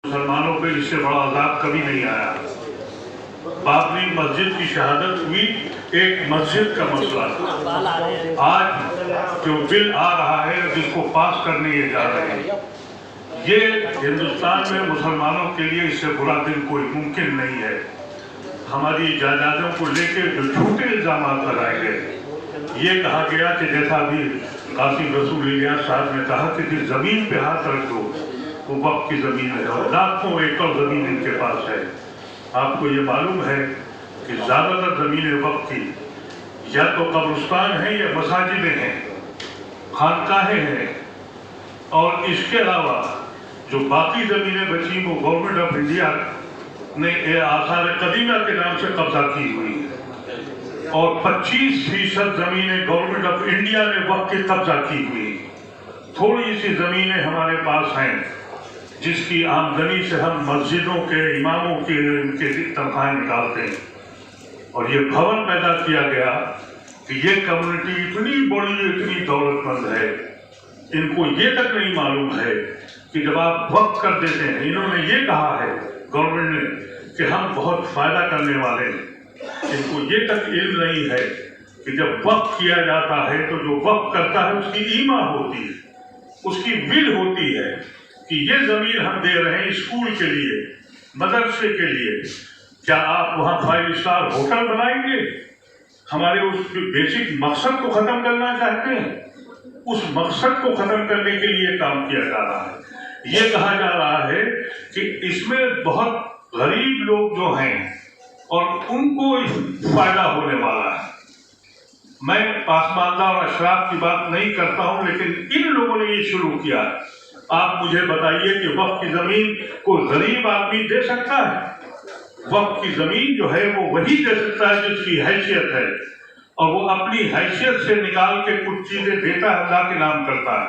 मुसलमानों पे इससे बड़ा अज़ाब कभी नहीं आया। बाबरी मस्जिद की शहादत हुई, एक मस्जिद का मसला था। आज जो बिल आ रहा है, जिसको पास करने ये जा रहे हैं, ये हिंदुस्तान में मुसलमानों के लिए इससे बुरा दिन कोई मुमकिन नहीं है। हमारी जायदादों को लेकर जो झूठे इल्जाम लगाए गए, ये कहा गया कि जैसा अभी कासिम रसूल इलियास साहब ने कहा कि जिस जमीन पे हाथ रख दो वो वक्त की जमीन है और लाखों एकड़ जमीन इनके पास है। आपको ये मालूम है कि ज्यादातर जमीनें वक्त की या तो कब्रिस्तान है या मसाजिदें हैं, खानकाहें हैं, और इसके अलावा जो बाकी जमीनें बची वो गवर्नमेंट ऑफ इंडिया ने आसार कदीमा के नाम से कब्जा की हुई है और 25% जमीनें गवर्नमेंट ऑफ इंडिया ने वक्त की कब्जा की हुई। थोड़ी सी जमीनें हमारे पास हैं जिसकी आमदनी से हम मस्जिदों के इमामों के इनके तनख्वाहें निकालते हैं। और ये भवन पैदा किया गया कि ये कम्युनिटी इतनी बड़ी, इतनी दौलतमंद है, इनको ये तक नहीं मालूम है कि जब आप वक्त कर देते हैं, इन्होंने ये कहा है गवर्नमेंट ने कि हम बहुत फायदा करने वाले हैं, इनको ये तक इल्म नहीं है कि जब वक्त किया जाता है तो जो वक्त करता है उसकी ईमा होती है, उसकी बिल होती है कि ये जमीन हम दे रहे हैं स्कूल के लिए, मदरसे के लिए। क्या आप वहाँ 5 स्टार होटल बनाएंगे? हमारे उस बेसिक मकसद को खत्म करना चाहते हैं? उस मकसद को खत्म करने के लिए काम किया जा रहा है। ये कहा जा रहा है कि इसमें बहुत गरीब लोग जो हैं और उनको फायदा होने वाला है। मैं पासमानदा और अशराफ की बात नहीं करता हूँ, लेकिन इन लोगों ने ये शुरू किया है। आप मुझे बताइए कि वक्त की जमीन को गरीब आदमी दे सकता है? वक्त की जमीन जो है वो वही दे सकता है जिसकी हैसियत है, और वो अपनी हैसियत से निकाल के कुछ चीजें देता है, अल्लाह के नाम करता है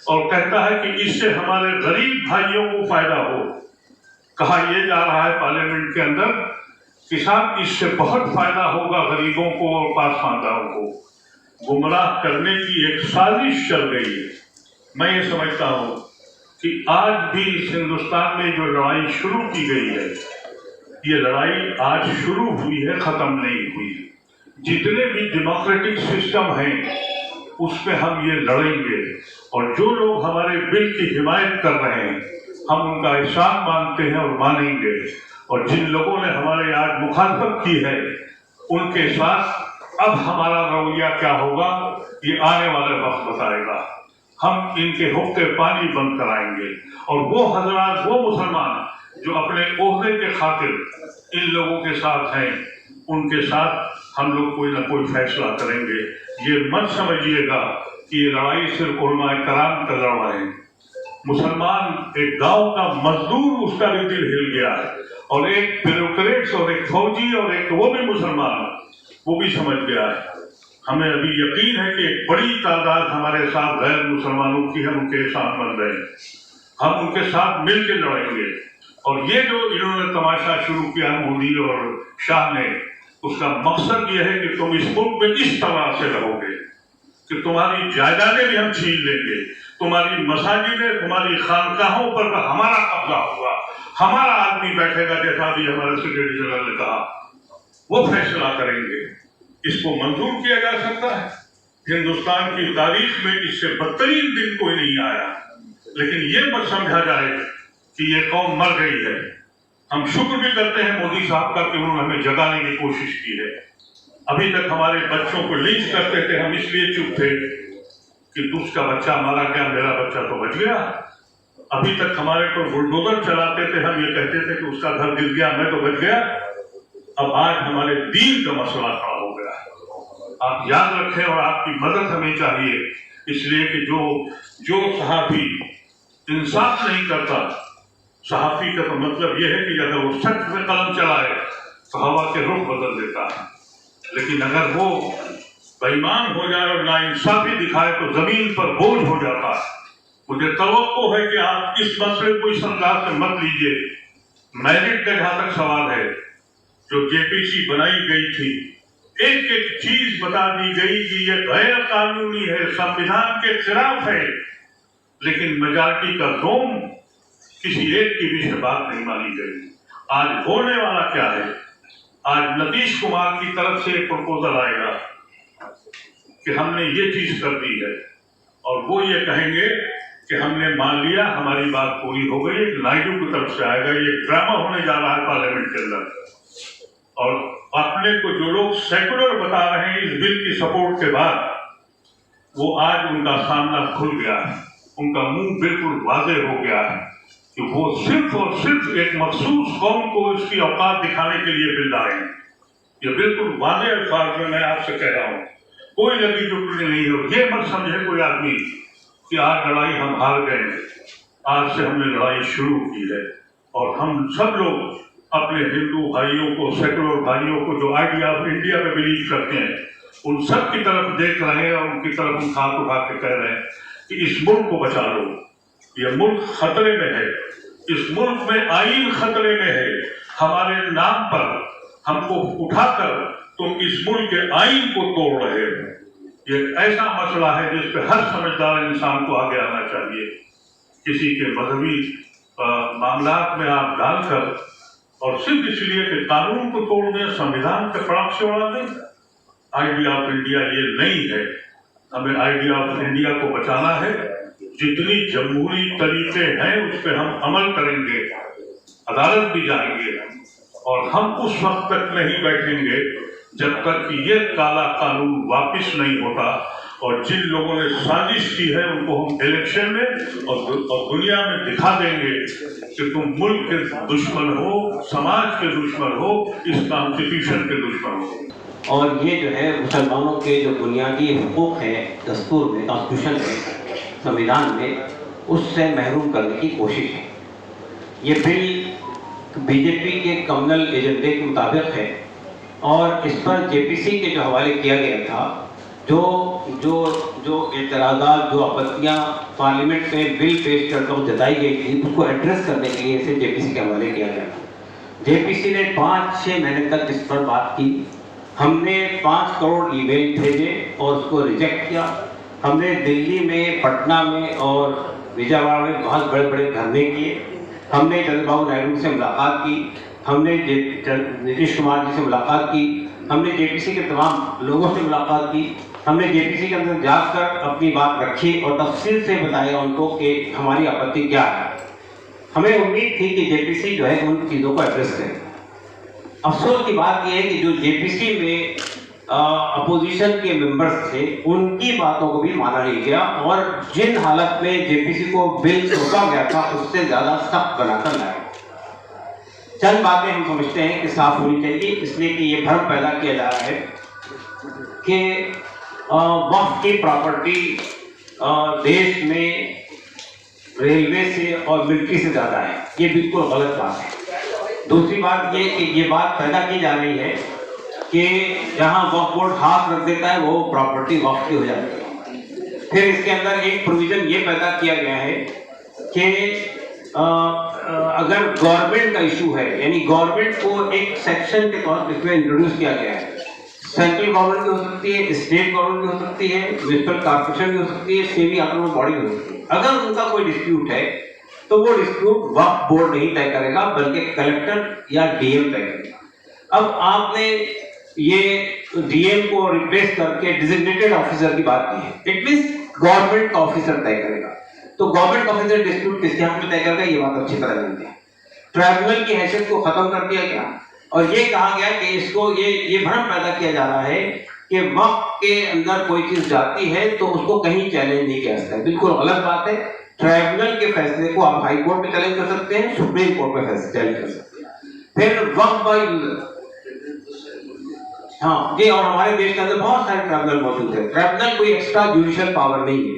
और कहता है कि इससे हमारे गरीब भाइयों को फायदा हो। कहा यह जा रहा है पार्लियामेंट के अंदर कि साहब इससे बहुत फायदा होगा गरीबों को और पासमानदारों को। गुमराह करने की एक साजिश चल गई है। मैं ये समझता हूँ कि आज भी इस हिंदुस्तान में जो लड़ाई शुरू की गई है, ये लड़ाई आज शुरू हुई है, खत्म नहीं हुई। जितने भी डेमोक्रेटिक सिस्टम हैं उसमें हम ये लड़ेंगे, और जो लोग हमारे बिल की हिमायत कर रहे हैं हम उनका एहसान मानते हैं और मानेंगे, और जिन लोगों ने हमारे आज मुखालफत की है उनके साथ अब हमारा रवैया क्या होगा ये आने वाले वक्त बताएगा। हम इनके हुक्के पानी बंद कराएंगे, और वो हजरात, वो मुसलमान जो अपने ओहदे के खातिर इन लोगों के साथ हैं, उनके साथ हम लोग कोई ना कोई फैसला करेंगे। ये मत समझिएगा कि ये लड़ाई सिर्फ उलमाए कराम का लड़ाई है। मुसलमान एक गांव का मजदूर, उसका भी दिल हिल गया है, और एक ब्यूरोक्रेट्स और एक फौजी और एक वो भी मुसलमान, वो भी समझ गया है। हमें अभी यकीन है कि एक बड़ी तादाद हमारे साथ गैर मुसलमानों की हम उनके साथ बन रहे हैं, हम उनके साथ मिलकर लड़ेंगे। और ये जो इन्होंने तमाशा शुरू किया मोदी और शाह ने, उसका मकसद ये है कि तुम इस मुल्क में इस तरह से रहोगे कि तुम्हारी जायदादें भी हम छीन लेंगे, तुम्हारी मसाजिदें, तुम्हारी खानकाहों पर हमारा कब्जा होगा, हमारा आदमी बैठेगा, जैसा भी हमारे सेक्रेटरी जनरल ने कहा, वो फैसला करेंगे। इसको मंजूर किया जा सकता है? हिंदुस्तान की तारीख में इससे बदतरीन दिन कोई नहीं आया। लेकिन ये मत समझा जाए कि ये कौम मर गई है। हम शुक्र भी करते हैं मोदी साहब का कि उन्होंने हमें जगाने की कोशिश की है। अभी तक हमारे बच्चों को लिंच करते थे, हम इसलिए चुप थे कि उसका बच्चा मारा गया, मेरा बच्चा तो बच गया। अभी तक हमारे पर बुलडोजर चलाते थे, हम ये कहते थे कि उसका घर गिर गया, मैं तो बच गया। अब आज हमारे दीन का मसला खड़ा हो गया है। आप याद रखें, और आपकी मदद हमें चाहिए, इसलिए कि जो सहाफी इंसाफ नहीं करता, सहाफी का तो मतलब यह है कि अगर वो सच में कलम चलाए तो हवा के रुख बदल देता है, लेकिन अगर वो बेईमान हो जाए और नाइंसाफी दिखाए तो जमीन पर बोझ हो जाता है। मुझे तवक्को है कि आप इस मसले को इस अंदाज से मत लीजिए। मेरिट का जहां तक सवाल है, जो जेपीसी बनाई गई थी, एक एक चीज बता दी गई कि यह गैर कानूनी है, संविधान के खिलाफ है, लेकिन मेजॉरिटी का जोम किसी एक की भी बात नहीं मानी गई। आज होने वाला क्या है, आज नीतीश कुमार की तरफ से एक प्रपोजल आएगा कि हमने ये चीज कर दी है, और वो ये कहेंगे कि हमने मान लिया, हमारी बात पूरी हो गई। नायडू की तरफ से आएगा, ये ड्रामा होने जा रहा है पार्लियामेंट के अंदर। और अपने को जो लोग सेकुलर बता रहे हैं इस बिल की सपोर्ट के बाद, वो आज उनका सामना खुल गया है, उनका मुंह बिल्कुल वाजे हो गया है कि वो सिर्फ और सिर्फ एक मखसूस कौम को इसकी औकात दिखाने के लिए बिल लाए हैं। ये बिल्कुल वाजे अल्फाज में मैं आपसे कह रहा हूँ, कोई लगी जुटनी नहीं हो। ये मत समझे कोई आदमी कि आज लड़ाई हम हार गए, आज से हमने लड़ाई शुरू की है। और हम सब लोग अपने हिंदू भाइयों को, सेकुलर भाइयों को जो आइडिया ऑफ इंडिया पे बिलीव करते हैं, उन सब की तरफ देख रहे हैं और उनकी तरफ हम हाथ उठा के कह रहे हैं कि इस मुल्क को बचा लो, ये मुल्क खतरे में है, इस मुल्क में आईन खतरे में है। हमारे नाम पर हमको उठाकर तुम इस मुल्क के आईन को तोड़ रहे हो। ये ऐसा मसला है जिस पे हर समझदार इंसान को आगे आना चाहिए। किसी के मजहबी मामलात में आप डालकर, और सिर्फ इसलिए कि कानून को तोड़ दें, संविधान के पराग से उड़ा दें। आइडिया ऑफ इंडिया ये नहीं है। हमें आइडिया ऑफ इंडिया को बचाना है। जितनी जमहूरी तरीके हैं उस पर हम अमल करेंगे, अदालत भी जाएंगे, और हम उस वक्त तक नहीं बैठेंगे जब तक कि ये काला कानून वापस नहीं होता। और जिन लोगों ने साजिश की है उनको हम इलेक्शन में और दुनिया में दिखा देंगे कि तुम मुल्क के दुश्मन हो, समाज के दुश्मन हो, इस कॉन्स्टिट्यूशन के दुश्मन हो। और ये जो है मुसलमानों के जो बुनियादी हुकूक हैं दस्तूर में, कॉन्स्टिट्यूशन में, संविधान में, उससे महरूम करने की कोशिश है। ये बिल बीजेपी के कम्युनल एजेंडे के मुताबिक है और इस पर जेपीसी के जो हवाले किया गया था, जो एतराज़ात, जो आपत्तियाँ पार्लियामेंट में बिल पेश करके जताई गई थी, उसको एड्रेस करने के लिए इसे जेपीसी के हवाले किया गया था। जेपीसी ने 5-6 महीने तक इस पर बात की। हमने 5 करोड़ ईमेल भेजे और उसको रिजेक्ट किया। हमने दिल्ली में, पटना में और विजयवाड़ा में बहुत बड़े बड़े धरने किए। हमने चंद्रबाबू नायडू से मुलाकात की, हमने नीतीश कुमार जी से मुलाकात की, हमने जेपीसी के तमाम लोगों से मुलाकात की, हमने जेपीसी के अंदर जाकर अपनी बात रखी और तफसील से बताया उनको कि हमारी आपत्ति क्या है। हमें उम्मीद थी कि जेपीसी जो है उन चीज़ों को एड्रेस करे। अफसोस की बात यह है कि जो जेपीसी में अपोजिशन के मेंबर्स थे, उनकी बातों को भी माना नहीं गया और जिन हालत में जेपीसी को बिल रोका गया था उससे ज़्यादा सख्त बनाकर लाया। चंद बातें हम समझते हैं कि साफ होनी चाहिए, इसलिए कि ये भ्रम पैदा किया जा रहा है कि वक्फ की प्रॉपर्टी देश में रेलवे से और मिलिट्री से ज़्यादा है। ये बिल्कुल गलत बात है। दूसरी बात ये कि ये बात पैदा की जा रही है कि जहाँ वक्फ बोर्ड हाथ रख देता है वो प्रॉपर्टी वक्फ की हो जाती है। फिर इसके अंदर एक प्रोविज़न ये पैदा किया गया है कि अगर गवर्नमेंट का इशू है, यानी गवर्नमेंट को एक सेक्शन के तौर पर इसमें इंट्रोड्यूस किया गया है। सेंट्रल गवर्नमेंट की हो सकती है, स्टेट गवर्नमेंट की हो सकती है, म्युनिसिपल कॉर्पोरेशन की हो सकती है, सेमी ऑटोनोमस बॉडी हो सकती है। अगर उनका कोई डिस्प्यूट है तो वो डिस्प्यूट वक्फ बोर्ड नहीं तय करेगा बल्कि कलेक्टर या डीएम तय करेगा। अब आपने ये डीएम को रिप्लेस करके डिजिग्नेटेड ऑफिसर की बात की है। इट मींस गवर्नमेंट का ऑफिसर तय करेगा। तो गवर्नमेंट ऑफिसर डिस्प्यूट किसके हाथ में तय करेगा, ये बात अच्छी तरह जानते हैं। ट्राइब्यूनल की हैसियत को खत्म कर दिया गया और ये कहा गया कि इसको ये भ्रम पैदा किया जा रहा है कि वक्त के अंदर कोई चीज जाती है तो उसको कहीं चैलेंज नहीं किया सकता। बिल्कुल गलत बात है। ट्राइब्यूनल के फैसले को आप हाई कोर्ट में चैलेंज कर सकते हैं, सुप्रीम कोर्ट में फैसले चैलेंज कर सकते हैं। फिर वक्त बाई हाँ जी, और हमारे देश के अंदर बहुत सारे ट्राइब्यूनल मौजूद है। ट्राइब्यूनल कोई एक्स्ट्रा जुडिशियल पावर नहीं है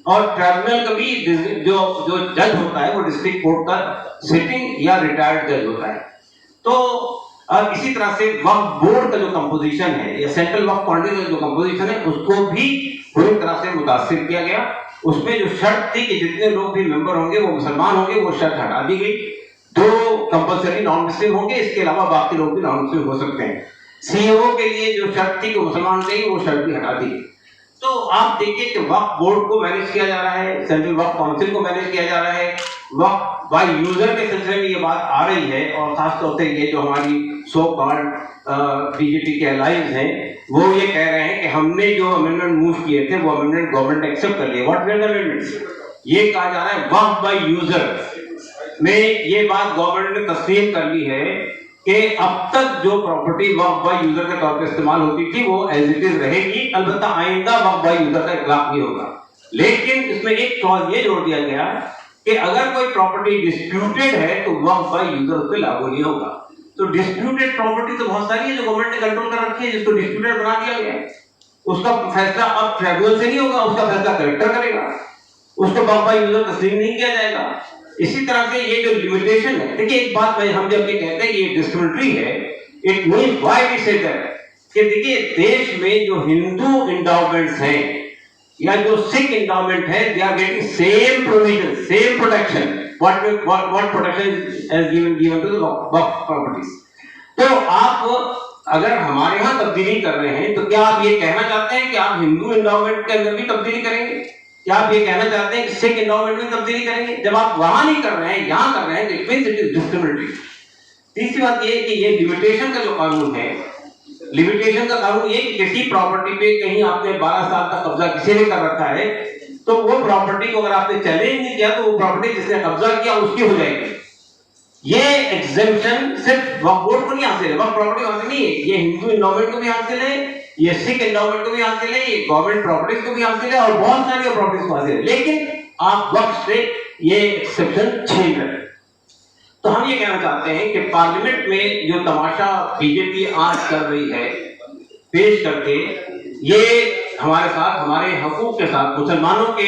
और ट्राइब्यूनल का भी जो जज होता है वो डिस्ट्रिक्ट कोर्ट का सिटिंग या रिटायर्ड जज होता है। तो इसी तरह से वक्फ बोर्ड का जो कंपोजिशन है या सेंट्रल वक्फ कमेटी का जो कंपोजिशन है उसको भी पूरी तरह से मुतासिर किया गया। उसमें जो शर्त थी कि जितने लोग भी मेंबर होंगे वो मुसलमान होंगे, वो शर्त हटा दी गई। 2 कंपल्सरी नॉन मुस्लिम होंगे, इसके अलावा बाकी लोग भी नॉन मुस्लिम हो सकते हैं। सीईओ के लिए जो शर्त थी कि मुसलमान थे वो शर्त भी हटा दी गई। तो आप देखिए कि वक्फ बोर्ड को मैनेज किया जा रहा है, सेंट्रल वक्फ काउंसिल को मैनेज किया जा रहा है, वक्फ बाय यूजर के सिलसिले में ये बात आ रही है, और खासतौर से ये जो हमारी सो कॉल्ड बीजेपी के अलायंस हैं, वो ये कह रहे हैं कि हमने जो अमेंडमेंट मूव किए थे वो अमेंडमेंट गवर्नमेंट ने एक्सेप्ट कर लिए। What were the amendments? ये कहा जा रहा है वक्फ बाय यूजर में ये बात गवर्नमेंट ने तस्लीम कर ली है कि अब तक जो प्रॉपर्टी वक्फ बाय यूजर के तौर पर इस्तेमाल होती थी वो एज इट इज रहेगी, अलबत्ता आइंदा वक्फ बाय यूजर का इतलाक नहीं होगा। लेकिन इसमें एक क्लॉज ये जोड़ दिया गया कि अगर कोई प्रॉपर्टी डिस्प्यूटेड है तो वक्फ बाय यूजर उस पर लागू नहीं होगा। तो डिस्प्यूटेड प्रॉपर्टी तो बहुत सारी है जो गवर्नमेंट ने कंट्रोल कर रखी है, जिसको डिस्प्यूटेड बना दिया गया है, उसका फैसला अब ट्रिब्यूनल से नहीं होगा, उसका फैसला कलेक्टर करेगा, उसको वक्फ बाय यूजर तस्लीम नहीं किया जाएगा। इसी तरह से ये जो लिमिटेशन है, देखिए एक बात हम जब ये कहते हैं कि ये डिस्क्रिमिनेटरी है, it means why we say that कि देखिए देश में जो हिंदू एंडाउमेंट्स हैं या जो सिख एंडाउमेंट है, they are getting same provision, same protection what protection is given to the waqf properties. तो आप अगर हमारे यहाँ तब्दीली कर रहे हैं तो क्या आप ये कहना चाहते हैं कि आप हिंदू एंडाउमेंट के अंदर भी तब्दीली करेंगे? क्या आप ये कहना चाहते हैं कि सिख एंडाउमेंट में तब्दीली करेंगे? जब आप वहां नहीं कर रहे हैं, यहाँ कर रहे हैं, तो it means it is discriminatory. तीसरी बात ये है कि ये लिमिटेशन का जो कानून है, लिमिटेशन का कानून ये कि किसी प्रॉपर्टी पे कहीं आपने 12 साल तक कब्जा किसी ने कर रखा है, तो वो प्रॉपर्टी को अगर आपने चैलेंज नहीं किया तो वो प्रॉपर्टी जिसने कब्जा किया उसकी हो जाएगी। ये एग्जेम्पशन सिर्फ वक्फ बोर्ड को नहीं हासिल है, वक्फ प्रॉपर्टी को हासिल नहीं है, ये हिंदू एंडाउमेंट को भी हासिल है, ये सिख एंडाउमेंट को भी हासिल है, ये गवर्नमेंट प्रॉपर्टीज को भी हासिल है, और बहुत सारी प्रॉपर्टीज को हासिल है। लेकिन आप वक्फ से ये एक्सेप्शन छीन रहे हैं। तो हम ये कहना चाहते हैं कि पार्लियामेंट में जो तमाशा बीजेपी आज कर रही है पेश करके, ये हमारे साथ, हमारे हकूक के साथ, मुसलमानों के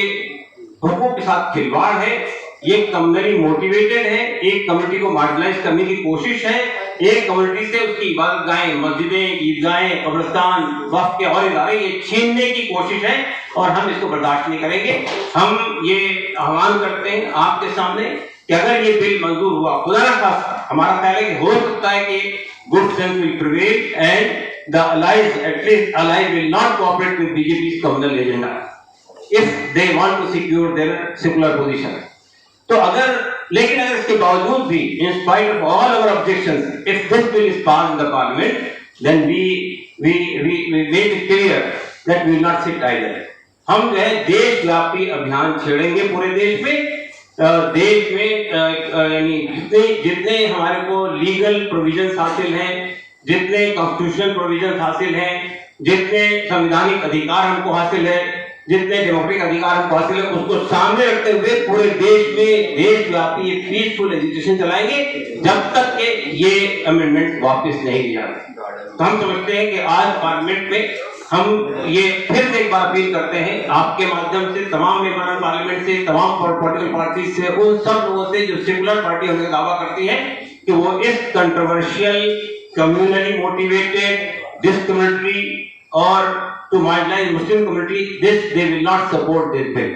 हकूक के साथ खिलवाड़ है। ये कम्युनली मोटिवेटेड है, एक कम्युनिटी को मार्जिनलाइज करने की कोशिश है, एक कम्युनिटी से उसकी इबादतगाहें, मस्जिदें, ईदगाहें, कब्रिस्तान, वक्फ के और इदारे ये छीनने की कोशिश है, और हम इसको बर्दाश्त नहीं करेंगे। हम ये आह्वान करते हैं आपके सामने कि अगर ये बिल मंजूर हुआ, खुदा ना खास्ता, हमारा ख्याल है कि हो सकता है कि good sense will prevail and the allies, at least allies will not cooperate with BJP's communal agenda if they want to secure their secular position. तो लेकिन अगर इसके बावजूद भी, in spite of all our objections, if this bill is passed in the parliament, then we make it clear that we will not sit idle. हम जो है देशव्यापी अभियान छेड़ेंगे पूरे देश में। देश में यानी जितने हमारे को लीगल प्रोविजंस हासिल हैं, जितने कॉन्स्टिट्यूशनल प्रोविजन हासिल हैं, जितने संवैधानिक अधिकार हमको हासिल है, जितने डेमोक्रेटिक अधिकार हमको हासिल है, उसको सामने रखते हुए पूरे देश में देशव्यापी पीसफुल एजुकेशन चलाएंगे जब तक कि ये अमेंडमेंट वापस नहीं लिया जाए। तो हम समझते हैं कि आज पार्लियामेंट में हम ये फिर से एक बार अपील करते हैं आपके माध्यम से, तमाम मेंबर पार्लियामेंट से, तमाम पॉलिटिकल पार्टी से, उन सब लोगों से जो सेकुलर पार्टी होने का दावा करती है कि वो इस controversial, communally motivated, discriminatory or to marginalize Muslim community, they will not support this bill.